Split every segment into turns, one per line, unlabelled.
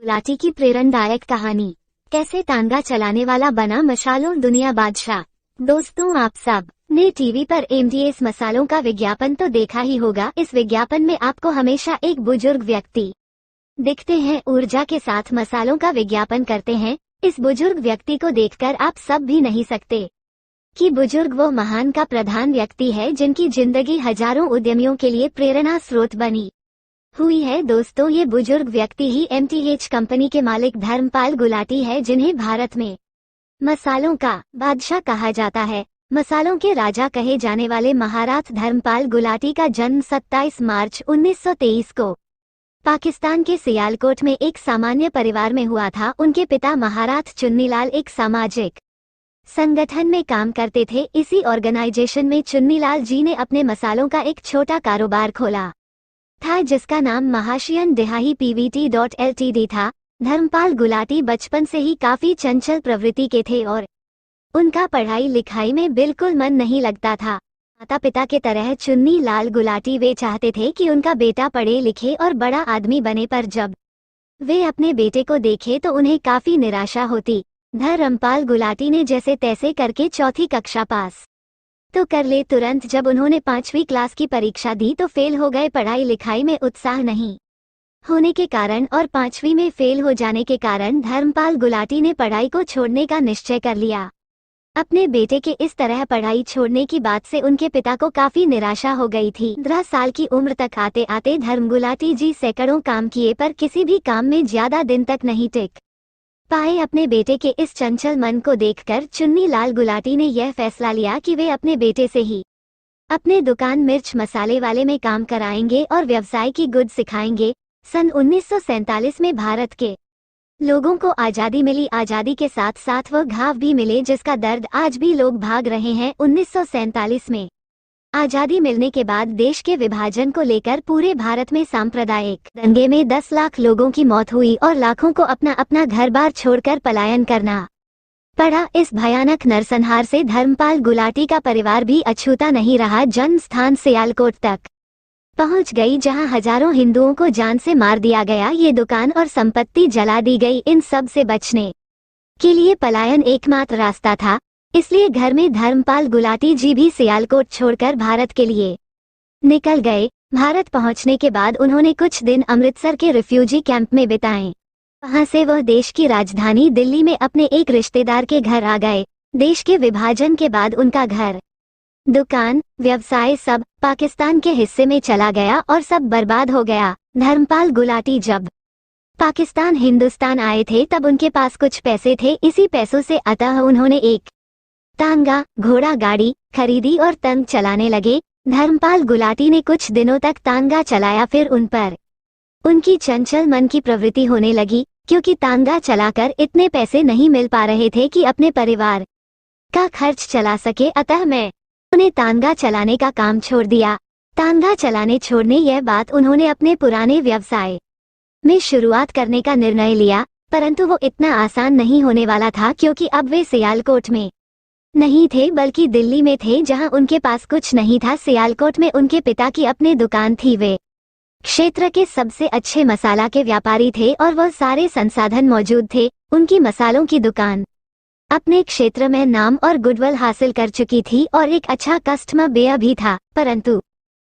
गुलाटी की प्रेरणादायक कहानी। कैसे तांगा चलाने वाला बना मसालों दुनिया बादशाह। दोस्तों, आप सब ने टीवी पर एमडीएस मसालों का विज्ञापन तो देखा ही होगा। इस विज्ञापन में आपको हमेशा एक बुजुर्ग व्यक्ति दिखते हैं, ऊर्जा के साथ मसालों का विज्ञापन करते हैं। इस बुजुर्ग व्यक्ति को देखकर आप सब भी नहीं सकते कि बुजुर्ग वो महान का प्रधान व्यक्ति है जिनकी जिंदगी हजारों उद्यमियों के लिए प्रेरणा स्रोत बनी हुई है। दोस्तों, ये बुजुर्ग व्यक्ति ही एमटीएच कंपनी के मालिक धर्मपाल गुलाटी है, जिन्हें भारत में मसालों का बादशाह कहा जाता है। मसालों के राजा कहे जाने वाले महाराथ धर्मपाल गुलाटी का जन्म 27 मार्च 1923 को पाकिस्तान के सियालकोट में एक सामान्य परिवार में हुआ था। उनके पिता महाराथ चुन्नीलाल एक सामाजिक संगठन में काम करते थे। इसी ऑर्गेनाइजेशन में चुन्नीलाल जी ने अपने मसालों का एक छोटा कारोबार खोला था, जिसका नाम महाशयन दिहाही PVT.LTD था। धर्मपाल गुलाटी बचपन से ही काफी चंचल प्रवृत्ति के थे और उनका पढ़ाई लिखाई में बिल्कुल मन नहीं लगता था। माता पिता के तरह चुन्नी लाल गुलाटी वे चाहते थे कि उनका बेटा पढ़े लिखे और बड़ा आदमी बने, पर जब वे अपने बेटे को देखे तो उन्हें काफी निराशा होती। धर्मपाल गुलाटी ने जैसे तैसे करके 4वीं कक्षा पास तो कर ले। तुरंत जब उन्होंने 5वीं क्लास की परीक्षा दी तो फेल हो गए। पढ़ाई लिखाई में उत्साह नहीं होने के कारण और 5वीं में फेल हो जाने के कारण धर्मपाल गुलाटी ने पढ़ाई को छोड़ने का निश्चय कर लिया। अपने बेटे के इस तरह पढ़ाई छोड़ने की बात से उनके पिता को काफी निराशा हो गई थी। 15 साल की उम्र तक आते आते धर्म गुलाटी जी सैकड़ों काम किए, पर किसी भी काम में ज्यादा दिन तक नहीं टिक पाए। अपने बेटे के इस चंचल मन को देखकर चुन्नी लाल गुलाटी ने यह फैसला लिया कि वे अपने बेटे से ही अपने दुकान मिर्च मसाले वाले में काम कराएंगे और व्यवसाय की गुद सिखाएंगे। सन 1947 में भारत के लोगों को आज़ादी मिली। आज़ादी के साथ साथ वह घाव भी मिले जिसका दर्द आज भी लोग भाग रहे हैं। 1947 में आज़ादी मिलने के बाद देश के विभाजन को लेकर पूरे भारत में सांप्रदायिक दंगे में 10 लाख लोगों की मौत हुई और लाखों को अपना अपना घर बार छोड़कर पलायन करना पड़ा। इस भयानक नरसंहार से धर्मपाल गुलाटी का परिवार भी अछूता नहीं रहा। जन्म स्थान सियालकोट तक पहुंच गई, जहां हजारों हिंदुओं को जान से मार दिया गया। ये दुकान और संपत्ति जला दी गई। इन सब से बचने के लिए पलायन एकमात्र रास्ता था। इसलिए घर में धर्मपाल गुलाटी जी भी सियालकोट छोड़कर भारत के लिए निकल गए। भारत पहुंचने के बाद उन्होंने कुछ दिन अमृतसर के रिफ्यूजी कैंप में बिताए। वहां से वह देश की राजधानी दिल्ली में अपने एक रिश्तेदार के घर आ गए। देश के विभाजन के बाद उनका घर, दुकान, व्यवसाय सब पाकिस्तान के हिस्से में चला गया और सब बर्बाद हो गया। धर्मपाल गुलाटी जब पाकिस्तान हिंदुस्तान आए थे तब उनके पास कुछ पैसे थे। इसी पैसों से अतः उन्होंने एक तांगा घोड़ा गाड़ी खरीदी और तंग चलाने लगे। धर्मपाल गुलाटी ने कुछ दिनों तक तांगा चलाया, फिर उन पर उनकी चंचल मन की प्रवृत्ति होने लगी, क्योंकि तांगा चलाकर इतने पैसे नहीं मिल पा रहे थे कि अपने परिवार का खर्च चला सके। अतः उन्हें तांगा चलाने का काम छोड़ दिया। तांगा चलाने छोड़ने यह बात उन्होंने अपने पुराने व्यवसाय में शुरुआत करने का निर्णय लिया, परंतु वो इतना आसान नहीं होने वाला था, क्योंकि अब वे सियालकोट में नहीं थे बल्कि दिल्ली में थे, जहां उनके पास कुछ नहीं था। सियालकोट में उनके पिता की अपनी दुकान थी। वे क्षेत्र के सबसे अच्छे मसाला के व्यापारी थे और वह सारे संसाधन मौजूद थे। उनकी मसालों की दुकान अपने क्षेत्र में नाम और गुडविल हासिल कर चुकी थी और एक अच्छा कस्टमर बेस भी था, परंतु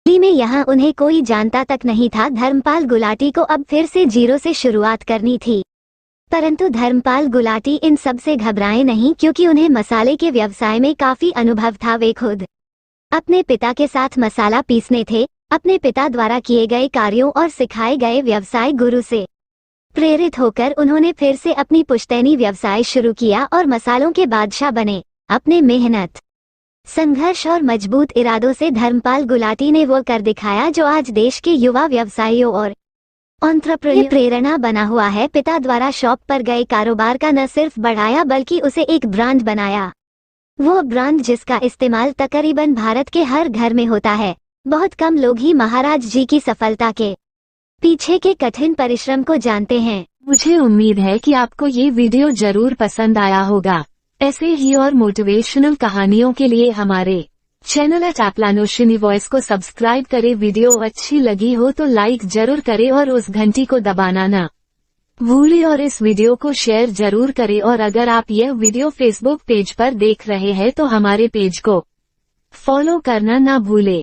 दिल्ली में यहाँ उन्हें कोई जानता तक नहीं था। धर्मपाल गुलाटी को अब फिर से जीरो से शुरुआत करनी थी, परंतु धर्मपाल गुलाटी इन सब से घबराए नहीं, क्योंकि उन्हें मसाले के व्यवसाय में काफी अनुभव था। वे खुद अपने पिता के साथ मसाला पीसने थे। अपने पिता द्वारा किए गए कार्यों और सिखाए गए व्यवसाय गुरु से प्रेरित होकर उन्होंने फिर से अपनी पुश्तैनी व्यवसाय शुरू किया और मसालों के बादशाह बने। अपने मेहनत, संघर्ष और मजबूत इरादों से धर्मपाल गुलाटी ने वो कर दिखाया जो आज देश के युवा व्यवसायियों और एंटरप्रेन्योर प्रेरणा बना हुआ है। पिता द्वारा शॉप पर गए कारोबार का न सिर्फ बढ़ाया बल्कि उसे एक ब्रांड बनाया। वो ब्रांड जिसका इस्तेमाल तकरीबन भारत के हर घर में होता है। बहुत कम लोग ही महाराज जी की सफलता के पीछे के कठिन परिश्रम को जानते हैं।
मुझे उम्मीद है कि आपको ये वीडियो जरूर पसंद आया होगा। ऐसे ही और मोटिवेशनल कहानियों के लिए हमारे चैनल टैपलानोशिनी वॉइस को सब्सक्राइब करें। वीडियो अच्छी लगी हो तो लाइक जरूर करें और उस घंटी को दबाना ना भूले और इस वीडियो को शेयर जरूर करें और अगर आप यह वीडियो फेसबुक पेज पर देख रहे हैं तो हमारे पेज को फॉलो करना ना भूले।